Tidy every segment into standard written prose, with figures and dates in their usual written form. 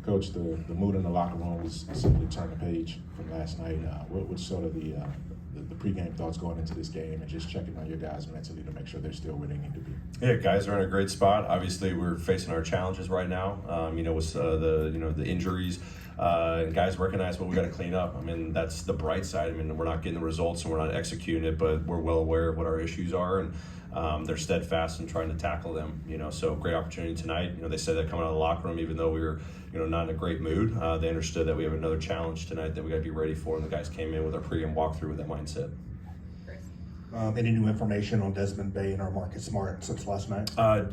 Coach, the mood in the locker room was simply turn the page from last night. What's sort of the pregame thoughts going into this game, and just checking on your guys mentally to make sure they're still where they need to be? Yeah, guys are in a great spot. Obviously, we're facing our challenges right now. With the injuries, and guys recognize what we got to clean up. I mean, that's the bright side. I mean, we're not getting the results and we're not executing it, but we're well aware of what our issues are, and they're steadfast in trying to tackle them. So great opportunity tonight. They said that coming out of the locker room, even though we were not in a great mood, they understood that we have another challenge tonight that we got to be ready for, and the guys came in with our pregame walkthrough with that mindset. Any new information on Desmond Bane or Marcus Smart since last night?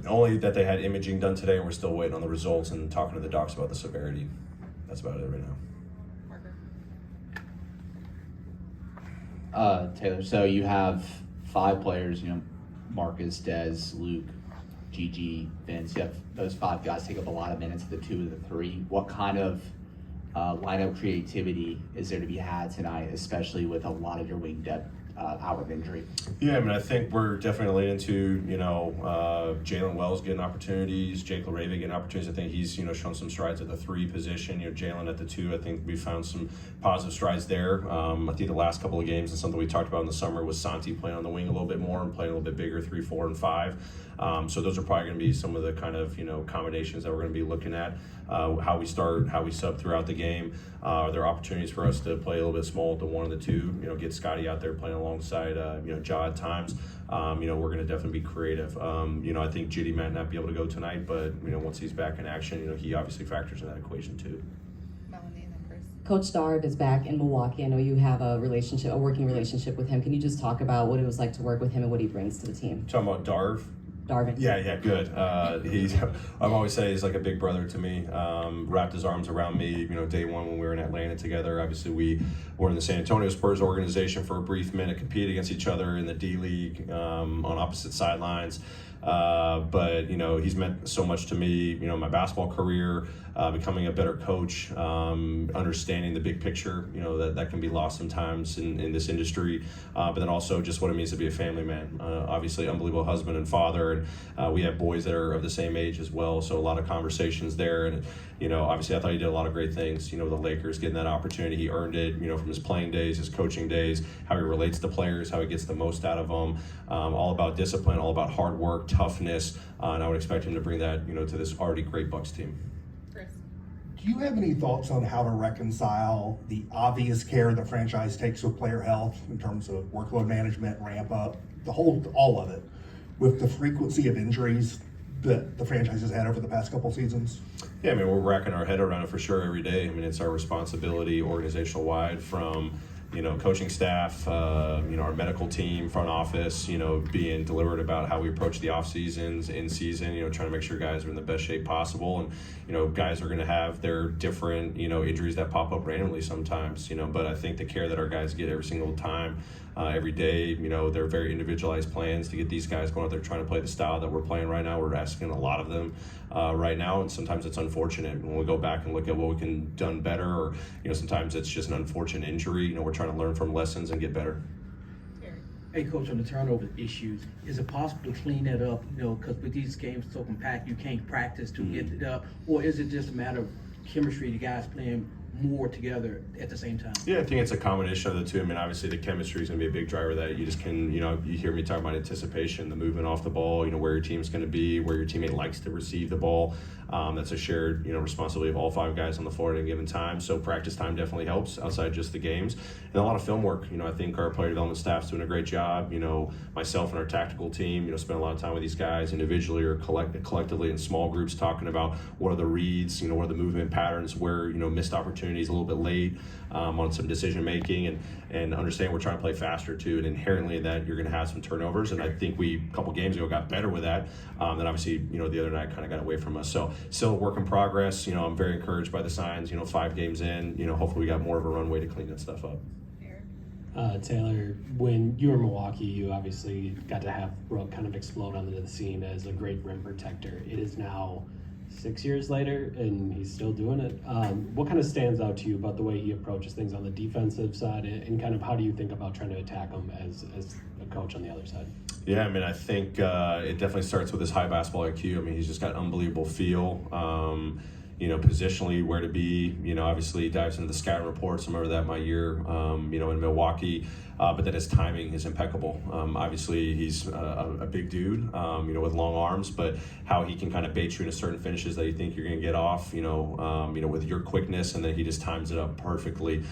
Only that they had imaging done today, and we're still waiting on the results and talking to the docs about the severity. That's about it right now. Taylor, so you have 5 players, Marcus, Dez, Luke, Gigi, Vince. You have those 5 guys take up a lot of minutes, the 2 of the 3. What kind of lineup creativity is there to be had tonight, especially with a lot of your wing depth out with injury? Yeah, I mean, I think we're definitely leaning to, Jalen Wells getting opportunities, Jake LaRave getting opportunities. I think he's, shown some strides at the 3 position. Jalen at the 2, I think we found some positive strides there. I think the last couple of games, and something we talked about in the summer, was Santi playing on the wing a little bit more and playing a little bit bigger, 3, 4, and 5. So those are probably going to be some of the kind of, accommodations that we're going to be looking at. How we start, how we sub throughout the game. Are there opportunities for us to play a little bit small at the 1 and the 2? Get Scotty out there playing alongside, Ja at times. We're going to definitely be creative. I think Jitty might not be able to go tonight, but once he's back in action, he obviously factors in that equation too. Melanie and then Chris. Coach Darv is back in Milwaukee. I know you have a working relationship with him. Can you just talk about what it was like to work with him and what he brings to the team? Talking about Darv? Darvin. Yeah, good. I've always said he's like a big brother to me. Wrapped his arms around me, day one when we were in Atlanta together. Obviously, we were in the San Antonio Spurs organization for a brief minute, competed against each other in the D League on opposite sidelines. But he's meant so much to me, my basketball career, becoming a better coach, understanding the big picture, that can be lost sometimes in this industry, but then also just what it means to be a family man. Obviously, unbelievable husband and father, and we have boys that are of the same age as well, so a lot of conversations there. And obviously I thought he did a lot of great things, the Lakers getting that opportunity. He earned it, from his playing days, his coaching days, how he relates to players, how he gets the most out of them, all about discipline, all about hard work, toughness, and I would expect him to bring that, to this already great Bucks team. Chris. Do you have any thoughts on how to reconcile the obvious care the franchise takes with player health in terms of workload management, ramp up, all of it, with the frequency of injuries that the franchise has had over the past couple seasons? Yeah, I mean, we're racking our head around it for sure every day. I mean, it's our responsibility organizational wide from, coaching staff, our medical team, front office, being deliberate about how we approach the off seasons, in season, trying to make sure guys are in the best shape possible. And, guys are going to have their different, injuries that pop up randomly sometimes, but I think the care that our guys get every single time, every day, they're very individualized plans to get these guys going out there trying to play the style that we're playing right now. We're asking a lot of them right now, and sometimes it's unfortunate when we go back and look at what we can done better, or sometimes it's just an unfortunate injury. We're trying to learn from lessons and get better. Hey, Coach, on the turnover issues, is it possible to clean that up? Because with these games so compact, you can't practice to get it up, or is it just a matter of chemistry, the guys playing more together at the same time? Yeah, I think it's a combination of the two. I mean, obviously the chemistry is going to be a big driver of that. You just can, you hear me talk about anticipation, the movement off the ball, where your team's going to be, where your teammate likes to receive the ball. That's a shared, responsibility of all 5 guys on the floor at a given time. So practice time definitely helps outside just the games. And a lot of film work. I think our player development staff's doing a great job. Myself and our tactical team, spend a lot of time with these guys individually or collectively in small groups, talking about what are the reads, what are the movement patterns, where, missed opportunities a little bit late on some decision making, and understand we're trying to play faster too. And inherently in that, you're going to have some turnovers. And I think we, a couple games ago, got better with that. Then obviously, the other night kind of got away from us. So still a work in progress. I'm very encouraged by the signs. 5 games in, hopefully we got more of a runway to clean that stuff up. Taylor, when you were in Milwaukee, you obviously got to have Brooke kind of explode onto the scene as a great rim protector. It is now 6 years later, and he's still doing it. What kind of stands out to you about the way he approaches things on the defensive side, and kind of how do you think about trying to attack him as a coach on the other side? Yeah, I mean, I think it definitely starts with his high basketball IQ. I mean, he's just got unbelievable feel. positionally where to be. Obviously he dives into the scouting reports. I remember that my year, in Milwaukee. But then his timing is impeccable. Obviously, he's a big dude, with long arms, but how he can kind of bait you into certain finishes that you think you're going to get off, with your quickness, and then he just times it up perfectly.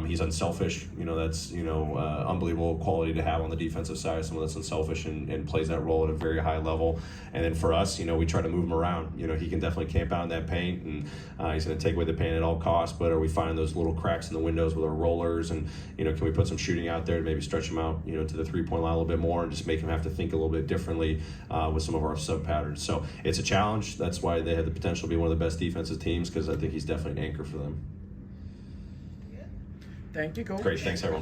He's unselfish. That's unbelievable quality to have on the defensive side. Someone that's unselfish and plays that role at a very high level. And then for us, we try to move him around. He can definitely camp out in that paint, and he's going to take away the paint at all costs. But are we finding those little cracks in the windows with our rollers, and can we put some shooting out there to maybe stretch him out, to the 3-point line a little bit more, and just make him have to think a little bit differently with some of our sub patterns. So it's a challenge. That's why they have the potential to be one of the best defensive teams, because I think he's definitely an anchor for them. Thank you, Coach. Great, thanks everyone.